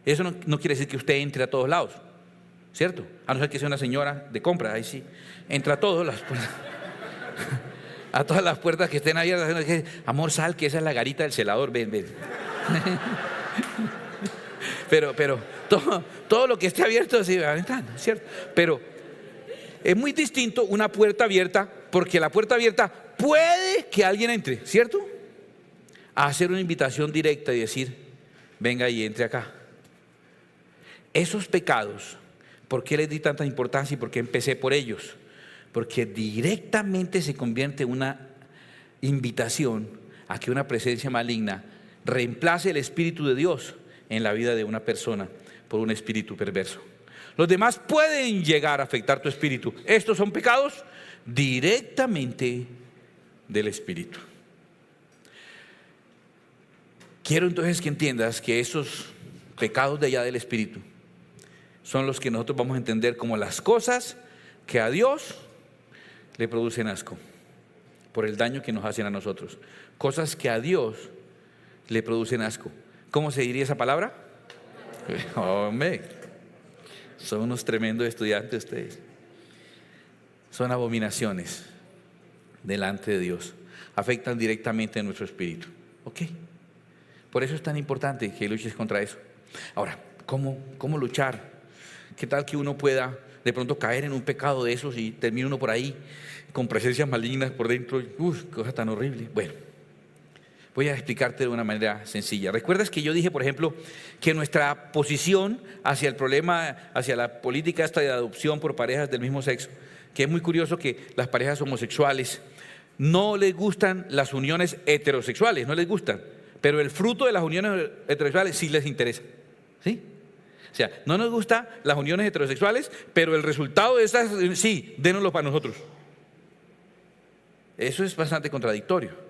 Eso no quiere decir que usted entre a todos lados, ¿cierto? A no ser que sea una señora de compra, ahí sí, entra a todas las puertas. A todas las puertas que estén abiertas. Amor, sal, que esa es la garita del celador, ven. Pero todo lo que esté abierto sí va entrando, ¿cierto? Pero es muy distinto una puerta abierta, porque la puerta abierta puede que alguien entre, ¿cierto? A hacer una invitación directa y decir, venga y entre acá. Esos pecados, ¿por qué les di tanta importancia y por qué empecé por ellos? Porque directamente se convierte en una invitación a que una presencia maligna reemplace el Espíritu de Dios en la vida de una persona por un espíritu perverso. Los demás pueden llegar a afectar tu espíritu. Estos son pecados directamente del espíritu. Quiero entonces que entiendas que esos pecados de allá del espíritu son los que nosotros vamos a entender como las cosas que a Dios le producen asco por el daño que nos hacen a nosotros. Cosas que a Dios le producen asco. ¿Cómo se diría esa palabra? Hombre, son unos tremendos estudiantes ustedes. Son abominaciones delante de Dios. Afectan directamente a nuestro espíritu. ¿Ok? Por eso es tan importante que luches contra eso. Ahora, ¿cómo luchar? ¿Qué tal que uno pueda de pronto caer en un pecado de esos y termine uno por ahí con presencias malignas por dentro? Cosa tan horrible. Bueno, voy a explicarte de una manera sencilla. ¿Recuerdas que yo dije, por ejemplo, que nuestra posición hacia el problema, hacia la política esta de adopción por parejas del mismo sexo, que es muy curioso que las parejas homosexuales no les gustan las uniones heterosexuales, no les gustan, pero el fruto de las uniones heterosexuales sí les interesa, ¿sí? O sea, no nos gustan las uniones heterosexuales, pero el resultado de esas, sí, dénoslo para nosotros. Eso es bastante contradictorio.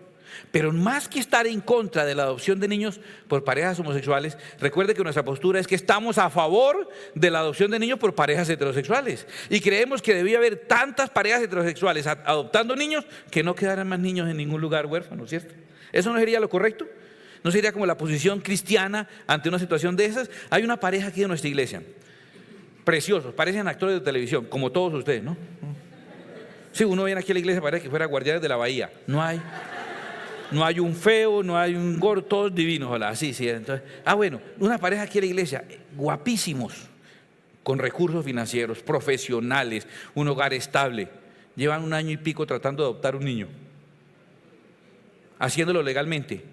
Pero más que estar en contra de la adopción de niños por parejas homosexuales, recuerde que nuestra postura es que estamos a favor de la adopción de niños por parejas heterosexuales. Y creemos que debía haber tantas parejas heterosexuales adoptando niños que no quedaran más niños en ningún lugar huérfanos, ¿cierto? ¿Eso no sería lo correcto? ¿No sería como la posición cristiana ante una situación de esas? Hay una pareja aquí en nuestra iglesia, preciosos, parecen actores de televisión, como todos ustedes, ¿no? Si uno viene aquí a la iglesia parece que fuera Guardianes de la Bahía. No hay un feo, no hay un gordo, todos divinos, hola, sí. Entonces, bueno, una pareja aquí en la iglesia, guapísimos, con recursos financieros, profesionales, un hogar estable. Llevan 1 año y pico tratando de adoptar un niño, haciéndolo legalmente.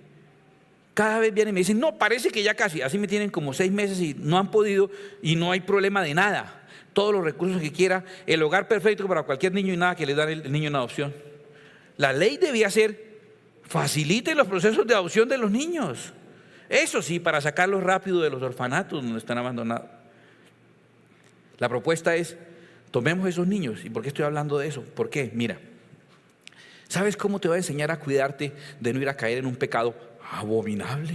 Cada vez vienen y me dicen, no, parece que ya casi, así me tienen como 6 meses y no han podido y no hay problema de nada. Todos los recursos que quiera, el hogar perfecto para cualquier niño y nada que le dan el niño en adopción. La ley debía ser, facilite los procesos de adopción de los niños. Eso sí, para sacarlos rápido de los orfanatos donde están abandonados. La propuesta es, tomemos esos niños. ¿Y por qué estoy hablando de eso? ¿Por qué? Mira, ¿sabes cómo te va a enseñar a cuidarte de no ir a caer en un pecado abominable?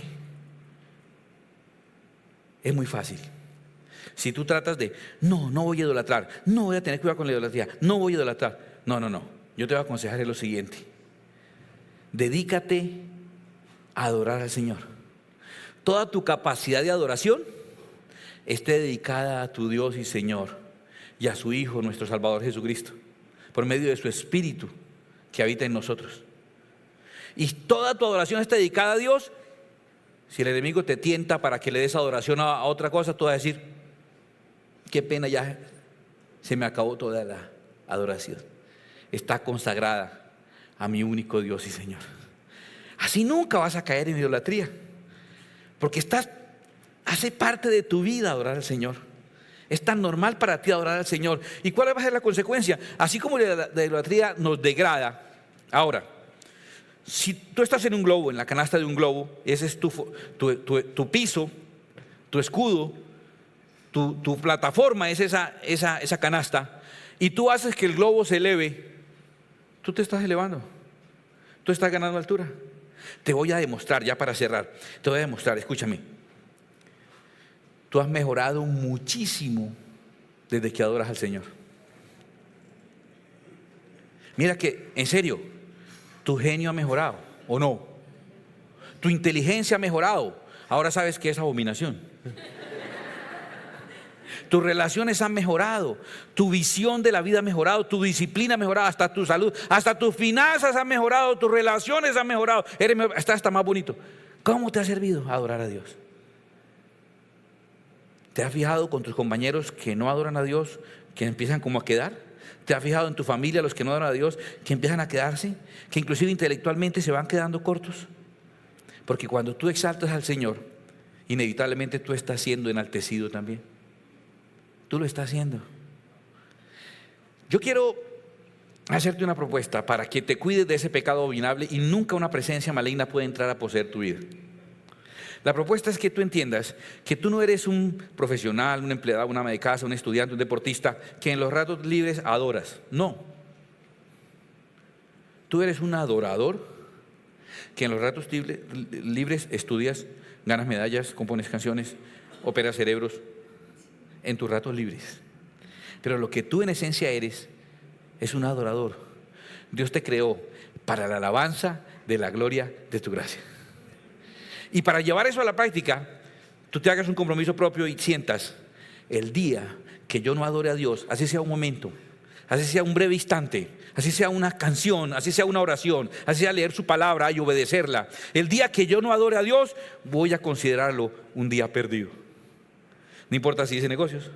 Es muy fácil. Si tú tratas de, no voy a idolatrar, no voy a tener cuidado con la idolatría, no voy a idolatrar. No. Yo te voy a aconsejar lo siguiente. Dedícate a adorar al Señor. Toda tu capacidad de adoración esté dedicada a tu Dios y Señor y a su Hijo, nuestro Salvador Jesucristo, por medio de su Espíritu que habita en nosotros. Y toda tu adoración está dedicada a Dios. Si el enemigo te tienta para que le des adoración a otra cosa, tú vas a decir, qué pena, ya se me acabó toda la adoración. Está consagrada a mi único Dios y Señor. Así nunca vas a caer en idolatría, porque hace parte de tu vida adorar al Señor. Es tan normal para ti adorar al Señor. ¿Y cuál va a ser la consecuencia? Así como la idolatría nos degrada. Ahora, si tú estás en un globo, en la canasta de un globo, ese es tu piso, tu escudo, tu plataforma es esa canasta, y tú haces que el globo se eleve, tú te estás elevando, tú estás ganando altura. Te voy a demostrar, ya para cerrar, te voy a demostrar, escúchame. Tú has mejorado muchísimo desde que adoras al Señor. Mira que, en serio, tu genio ha mejorado, ¿o no? Tu inteligencia ha mejorado. Ahora sabes que es abominación. Tus relaciones han mejorado, tu visión de la vida ha mejorado, tu disciplina ha mejorado, hasta tu salud, hasta tus finanzas han mejorado, tus relaciones han mejorado, estás hasta más bonito. ¿Cómo te ha servido adorar a Dios? ¿Te has fijado con tus compañeros que no adoran a Dios, que empiezan como a quedar? ¿Te has fijado en tu familia, los que no adoran a Dios, que empiezan a quedarse, que inclusive intelectualmente se van quedando cortos? Porque cuando tú exaltas al Señor, inevitablemente tú estás siendo enaltecido también. Tú lo estás haciendo. Yo quiero hacerte una propuesta para que te cuides de ese pecado abominable y nunca una presencia maligna pueda entrar a poseer tu vida. La propuesta es que tú entiendas que tú no eres un profesional, un empleado, una ama de casa, un estudiante, un deportista que en los ratos libres adoras. No. Tú eres un adorador que en los ratos libres estudias, ganas medallas, compones canciones, operas cerebros en tus ratos libres. Pero lo que tú en esencia eres es un adorador. Dios te creó para la alabanza de la gloria de tu gracia. Y para llevar eso a la práctica, tú te hagas un compromiso propio y sientas: el día que yo no adore a Dios, así sea un momento, así sea un breve instante, así sea una canción, así sea una oración, así sea leer su palabra y obedecerla, el día que yo no adore a Dios, voy a considerarlo un día perdido. No importa si hice negocios,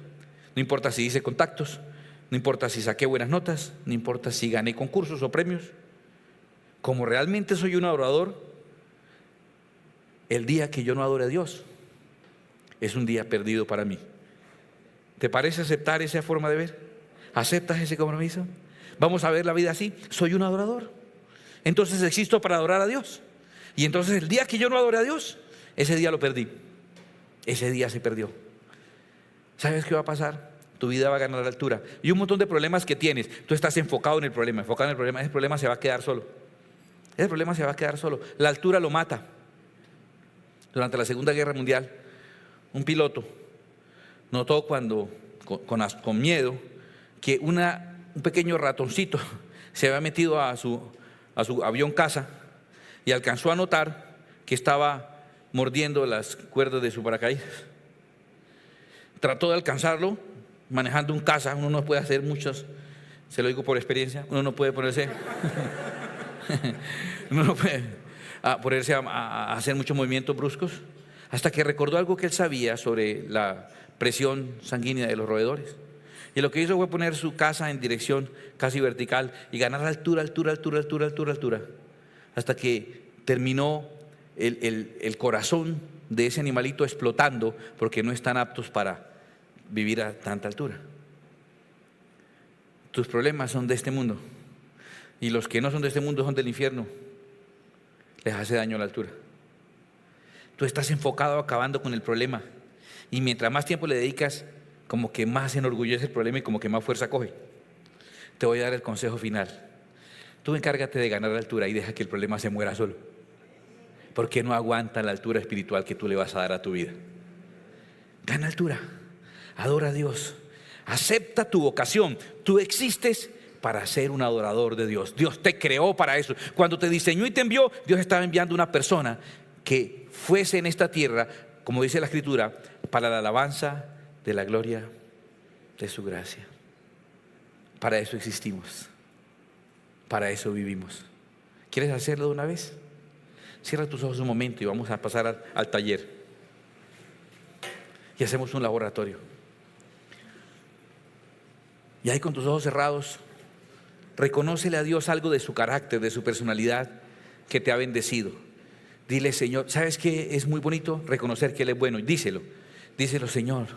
no importa si hice contactos, no importa si saqué buenas notas, no importa si gané concursos o premios. Como realmente soy un adorador, el día que yo no adore a Dios es un día perdido para mí. ¿Te parece aceptar esa forma de ver? ¿Aceptas ese compromiso? Vamos a ver la vida así. Soy un adorador, entonces existo para adorar a Dios. Y entonces el día que yo no adore a Dios, ese día lo perdí. Ese día se perdió. ¿Sabes qué va a pasar? Tu vida va a ganar altura. Y un montón de problemas que tienes, tú estás enfocado en el problema, ese problema se va a quedar solo. Ese problema se va a quedar solo. La altura lo mata. Durante la Segunda Guerra Mundial, un piloto notó con miedo que un pequeño ratoncito se había metido a su avión caza y alcanzó a notar que estaba mordiendo las cuerdas de su paracaídas. Trató de alcanzarlo manejando un caza. Uno no puede hacer muchos, se lo digo por experiencia, uno no puede ponerse a hacer muchos movimientos bruscos, hasta que recordó algo que él sabía sobre la presión sanguínea de los roedores. Y lo que hizo fue poner su caza en dirección casi vertical y ganar altura, hasta que terminó el corazón de ese animalito explotando, porque no están aptos para vivir a tanta altura. Tus problemas son de este mundo, y los que no son de este mundo son del infierno. Les hace daño a la altura. Tú estás enfocado acabando con el problema, y mientras más tiempo le dedicas, como que más se enorgullece el problema y como que más fuerza coge. Te voy a dar el consejo final. Tú encárgate de ganar la altura y deja que el problema se muera solo, porque no aguanta la altura espiritual que tú le vas a dar a tu vida. Gana altura. Adora a Dios. Acepta tu vocación. Tú existes para ser un adorador de Dios. Dios te creó para eso. Cuando te diseñó y te envió, Dios estaba enviando una persona que fuese en esta tierra, como dice la Escritura, para la alabanza de la gloria de su gracia. Para eso existimos. Para eso vivimos. ¿Quieres hacerlo de una vez? Cierra tus ojos un momento y vamos a pasar al taller. Y hacemos un laboratorio. Y ahí con tus ojos cerrados, reconócele a Dios algo de su carácter, de su personalidad que te ha bendecido. Dile: Señor, ¿sabes qué? Es muy bonito reconocer que Él es bueno. Y díselo, Señor.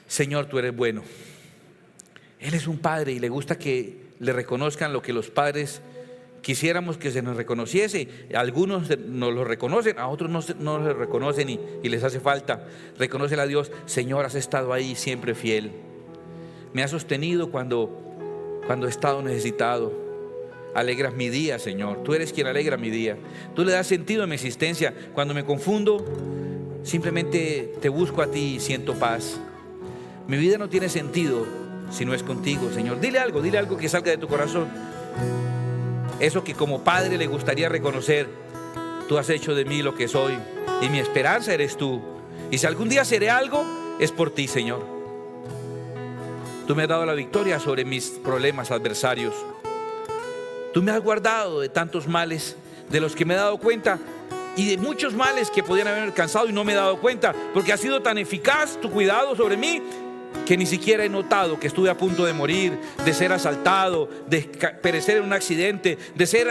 Señor, tú eres bueno. Él es un padre y le gusta que le reconozcan lo que los padres quisiéramos que se nos reconociese. Algunos nos lo reconocen, a otros no lo reconocen y les hace falta. Reconócele a Dios: Señor, has estado ahí siempre fiel. Me has sostenido cuando he estado necesitado. Alegras mi día, Señor. Tú eres quien alegra mi día. Tú le das sentido a mi existencia. Cuando me confundo, simplemente te busco a ti y siento paz. Mi vida no tiene sentido si no es contigo, Señor. Dile algo que salga de tu corazón. Eso que como padre le gustaría reconocer: tú has hecho de mí lo que soy y mi esperanza eres tú. Y si algún día seré algo, es por ti, Señor. Tú me has dado la victoria sobre mis problemas adversarios. Tú me has guardado de tantos males de los que me he dado cuenta, y de muchos males que podían haberme alcanzado y no me he dado cuenta, porque ha sido tan eficaz tu cuidado sobre mí que ni siquiera he notado que estuve a punto de morir, de ser asaltado, de perecer en un accidente, de ser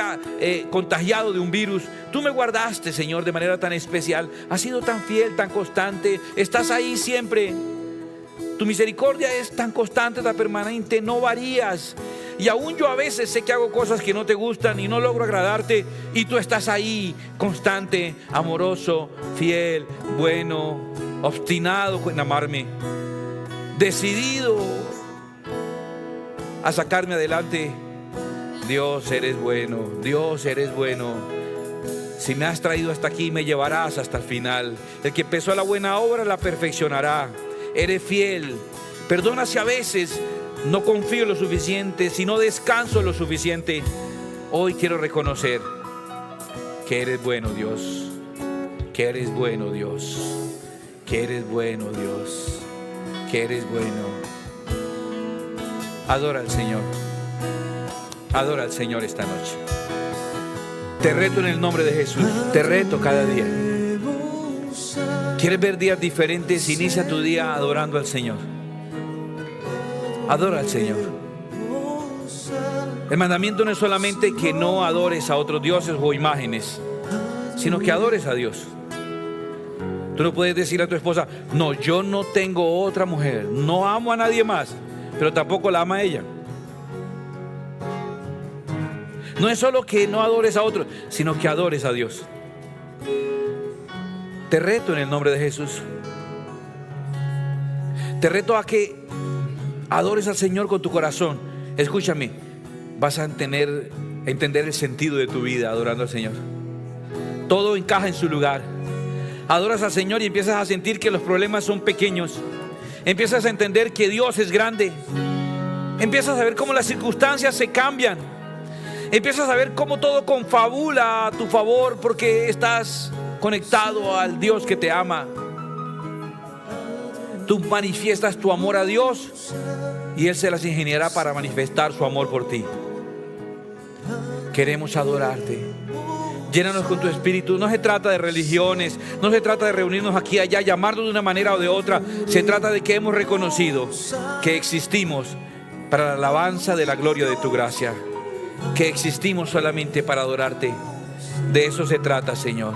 contagiado de un virus. Tú me guardaste, Señor, de manera tan especial. Has sido tan fiel, tan constante. Estás ahí siempre. Tu misericordia es tan constante, tan permanente, no varías. Y aún yo a veces sé que hago cosas que no te gustan y no logro agradarte, y tú estás ahí, constante, amoroso, fiel, bueno, obstinado en amarme, decidido a sacarme adelante. Dios, eres bueno. Dios, eres bueno. Si me has traído hasta aquí, me llevarás hasta el final. El que empezó la buena obra la perfeccionará. Eres fiel. Perdona si a veces no confío lo suficiente, si no descanso lo suficiente. Hoy quiero reconocer que eres bueno, Dios. Que eres bueno, Dios. Que eres bueno, Dios. Que eres bueno. Adora al Señor. Adora al Señor esta noche. Te reto en el nombre de Jesús. Te reto cada día. ¿Quieres ver días diferentes? Inicia tu día adorando al Señor. Adora al Señor. El mandamiento no es solamente que no adores a otros dioses o imágenes, sino que adores a Dios. Tú no puedes decir a tu esposa: no, yo no tengo otra mujer, no amo a nadie más, pero tampoco la ama a ella. No es solo que no adores a otros, sino que adores a Dios. Te reto en el nombre de Jesús. Te reto a que adores al Señor con tu corazón. Escúchame, vas a entender el sentido de tu vida adorando al Señor. Todo encaja en su lugar. Adoras al Señor y empiezas a sentir que los problemas son pequeños. Empiezas a entender que Dios es grande. Empiezas a ver cómo las circunstancias se cambian. Empiezas a ver cómo todo confabula a tu favor, porque estás conectado al Dios que te ama. Tú manifiestas tu amor a Dios y Él se las ingeniará para manifestar su amor por ti. Queremos adorarte. Llénanos con tu espíritu. No se trata de religiones, no se trata de reunirnos aquí y allá, llamarnos de una manera o de otra. Se trata de que hemos reconocido que existimos para la alabanza de la gloria de tu gracia, que existimos solamente para adorarte. De eso se trata, Señor.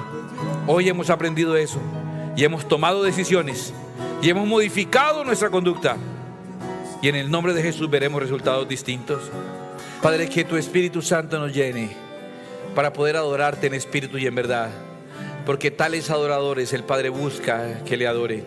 Hoy hemos aprendido eso y hemos tomado decisiones y hemos modificado nuestra conducta, y en el nombre de Jesús veremos resultados distintos. Padre, que tu Espíritu Santo nos llene para poder adorarte en espíritu y en verdad, porque tales adoradores el Padre busca que le adoren.